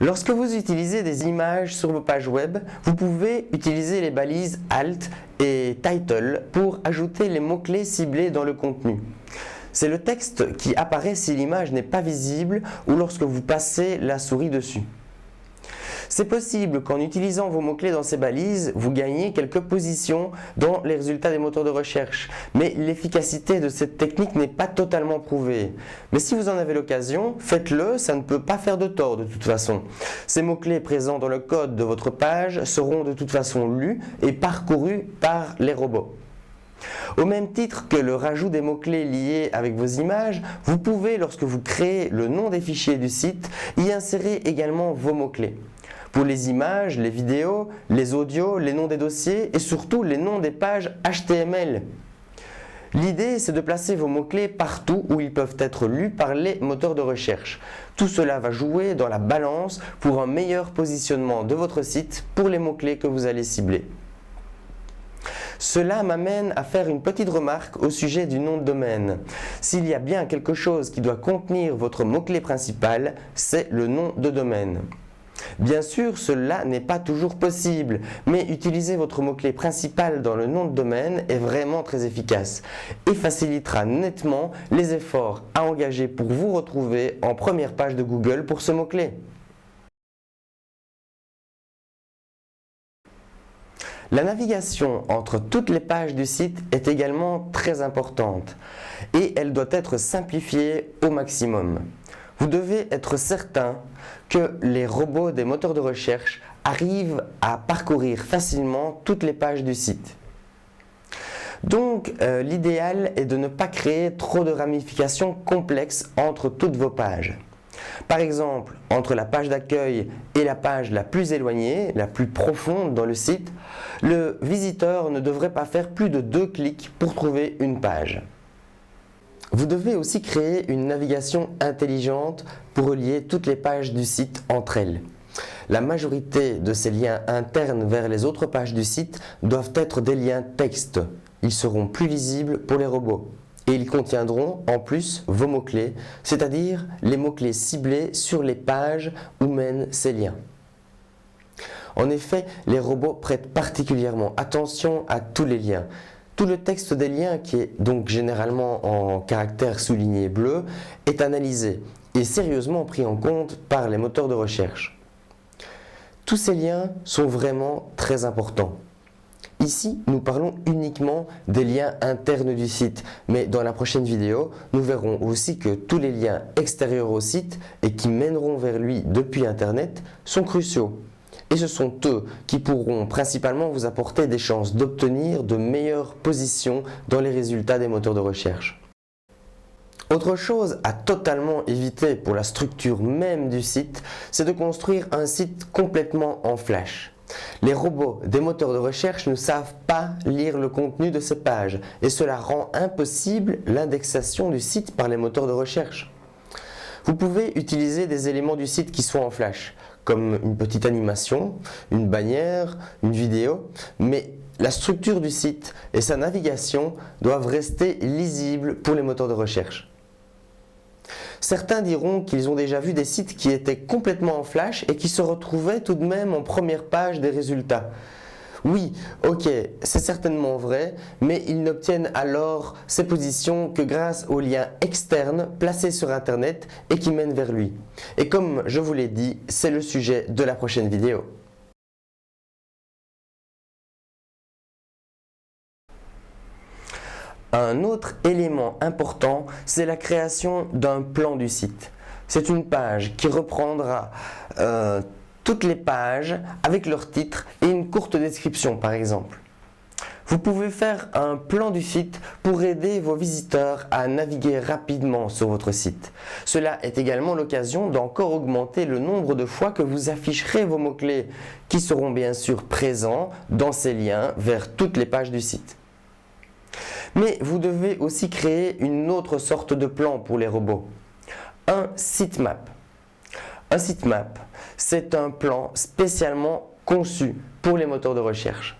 Lorsque vous utilisez des images sur vos pages web, vous pouvez utiliser les balises Alt et Title pour ajouter les mots-clés ciblés dans le contenu. C'est le texte qui apparaît si l'image n'est pas visible ou lorsque vous passez la souris dessus. C'est possible qu'en utilisant vos mots-clés dans ces balises, vous gagnez quelques positions dans les résultats des moteurs de recherche. Mais l'efficacité de cette technique n'est pas totalement prouvée. Mais si vous en avez l'occasion, faites-le, ça ne peut pas faire de tort de toute façon. Ces mots-clés présents dans le code de votre page seront de toute façon lus et parcourus par les robots. Au même titre que le rajout des mots-clés liés avec vos images, vous pouvez, lorsque vous créez le nom des fichiers du site, y insérer également vos mots-clés. Pour les images, les vidéos, les audios, les noms des dossiers et surtout les noms des pages HTML. L'idée, c'est de placer vos mots-clés partout où ils peuvent être lus par les moteurs de recherche. Tout cela va jouer dans la balance pour un meilleur positionnement de votre site pour les mots-clés que vous allez cibler. Cela m'amène à faire une petite remarque au sujet du nom de domaine. S'il y a bien quelque chose qui doit contenir votre mot-clé principal, c'est le nom de domaine. Bien sûr, cela n'est pas toujours possible, mais utiliser votre mot-clé principal dans le nom de domaine est vraiment très efficace et facilitera nettement les efforts à engager pour vous retrouver en première page de Google pour ce mot-clé. La navigation entre toutes les pages du site est également très importante et elle doit être simplifiée au maximum. Vous devez être certain que les robots des moteurs de recherche arrivent à parcourir facilement toutes les pages du site. Donc, l'idéal est de ne pas créer trop de ramifications complexes entre toutes vos pages. Par exemple, entre la page d'accueil et la page la plus éloignée, la plus profonde dans le site, le visiteur ne devrait pas faire plus de 2 clics pour trouver une page. Vous devez aussi créer une navigation intelligente pour relier toutes les pages du site entre elles. La majorité de ces liens internes vers les autres pages du site doivent être des liens texte. Ils seront plus lisibles pour les robots. Et ils contiendront en plus vos mots-clés, c'est-à-dire les mots-clés ciblés sur les pages où mènent ces liens. En effet, les robots prêtent particulièrement attention à tous les liens. Tout le texte des liens, qui est donc généralement en caractères soulignés bleus, est analysé et sérieusement pris en compte par les moteurs de recherche. Tous ces liens sont vraiment très importants. Ici, nous parlons uniquement des liens internes du site, mais dans la prochaine vidéo, nous verrons aussi que tous les liens extérieurs au site et qui mèneront vers lui depuis Internet sont cruciaux. Et ce sont eux qui pourront principalement vous apporter des chances d'obtenir de meilleures positions dans les résultats des moteurs de recherche. Autre chose à totalement éviter pour la structure même du site, c'est de construire un site complètement en flash. Les robots des moteurs de recherche ne savent pas lire le contenu de ces pages et cela rend impossible l'indexation du site par les moteurs de recherche. Vous pouvez utiliser des éléments du site qui sont en flash, comme une petite animation, une bannière, une vidéo, mais la structure du site et sa navigation doivent rester lisibles pour les moteurs de recherche. Certains diront qu'ils ont déjà vu des sites qui étaient complètement en flash et qui se retrouvaient tout de même en première page des résultats. Oui, ok, c'est certainement vrai, mais ils n'obtiennent alors ces positions que grâce aux liens externes placés sur Internet et qui mènent vers lui. Et comme je vous l'ai dit, c'est le sujet de la prochaine vidéo. Un autre élément important, c'est la création d'un plan du site. C'est une page qui reprendra toutes les pages avec leur titre et une courte description par exemple. Vous pouvez faire un plan du site pour aider vos visiteurs à naviguer rapidement sur votre site. Cela est également l'occasion d'encore augmenter le nombre de fois que vous afficherez vos mots-clés qui seront bien sûr présents dans ces liens vers toutes les pages du site. Mais vous devez aussi créer une autre sorte de plan pour les robots, un sitemap. Un sitemap, c'est un plan spécialement conçu pour les moteurs de recherche.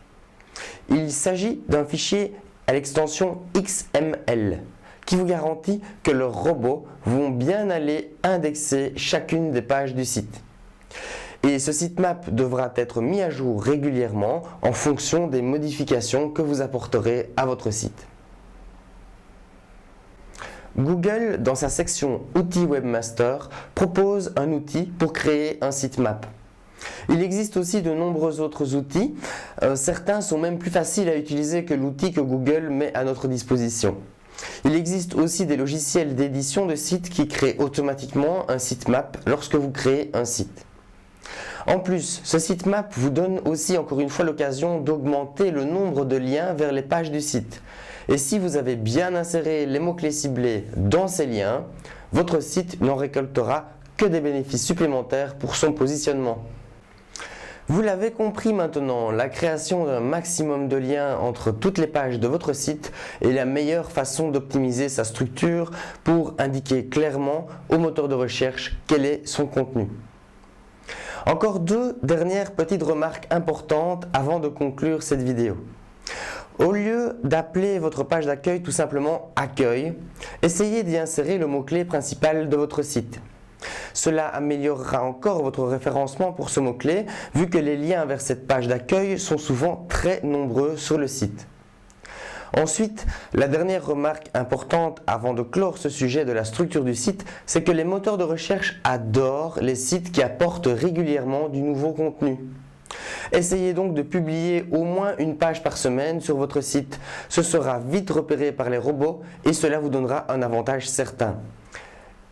Il s'agit d'un fichier à l'extension XML qui vous garantit que leurs robots vont bien aller indexer chacune des pages du site. Et ce sitemap devra être mis à jour régulièrement en fonction des modifications que vous apporterez à votre site. Google, dans sa section Outils Webmaster, propose un outil pour créer un sitemap. Il existe aussi de nombreux autres outils. Certains sont même plus faciles à utiliser que l'outil que Google met à notre disposition. Il existe aussi des logiciels d'édition de sites qui créent automatiquement un sitemap lorsque vous créez un site. En plus, ce sitemap vous donne aussi encore une fois l'occasion d'augmenter le nombre de liens vers les pages du site. Et si vous avez bien inséré les mots-clés ciblés dans ces liens, votre site n'en récoltera que des bénéfices supplémentaires pour son positionnement. Vous l'avez compris maintenant, la création d'un maximum de liens entre toutes les pages de votre site est la meilleure façon d'optimiser sa structure pour indiquer clairement au moteur de recherche quel est son contenu. Encore deux dernières petites remarques importantes avant de conclure cette vidéo. Au lieu d'appeler votre page d'accueil tout simplement « Accueil », essayez d'y insérer le mot-clé principal de votre site. Cela améliorera encore votre référencement pour ce mot-clé, vu que les liens vers cette page d'accueil sont souvent très nombreux sur le site. Ensuite, la dernière remarque importante avant de clore ce sujet de la structure du site, c'est que les moteurs de recherche adorent les sites qui apportent régulièrement du nouveau contenu. Essayez donc de publier au moins une page par semaine sur votre site. Ce sera vite repéré par les robots et cela vous donnera un avantage certain.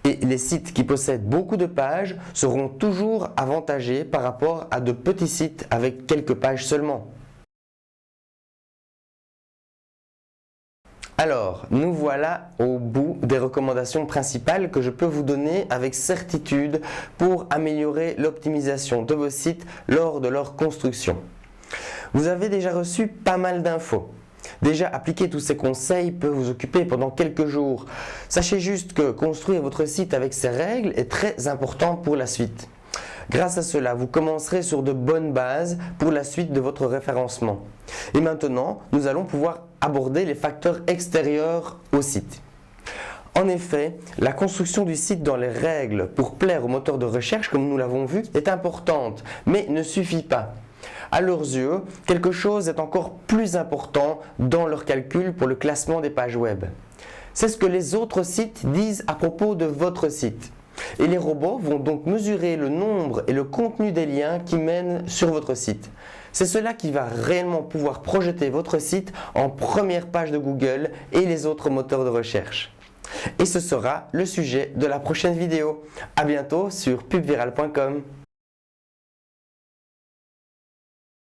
Et les sites qui possèdent beaucoup de pages seront toujours avantagés par rapport à de petits sites avec quelques pages seulement. Alors, nous voilà au bout des recommandations principales que je peux vous donner avec certitude pour améliorer l'optimisation de vos sites lors de leur construction. Vous avez déjà reçu pas mal d'infos. Déjà, appliquer tous ces conseils peut vous occuper pendant quelques jours. Sachez juste que construire votre site avec ces règles est très important pour la suite. Grâce à cela, vous commencerez sur de bonnes bases pour la suite de votre référencement. Et maintenant, nous allons pouvoir aborder les facteurs extérieurs au site. En effet, la construction du site dans les règles pour plaire aux moteurs de recherche, comme nous l'avons vu, est importante, mais ne suffit pas. À leurs yeux, quelque chose est encore plus important dans leur calcul pour le classement des pages web. C'est ce que les autres sites disent à propos de votre site. Et les robots vont donc mesurer le nombre et le contenu des liens qui mènent sur votre site. C'est cela qui va réellement pouvoir projeter votre site en première page de Google et les autres moteurs de recherche. Et ce sera le sujet de la prochaine vidéo. À bientôt sur pubviral.com.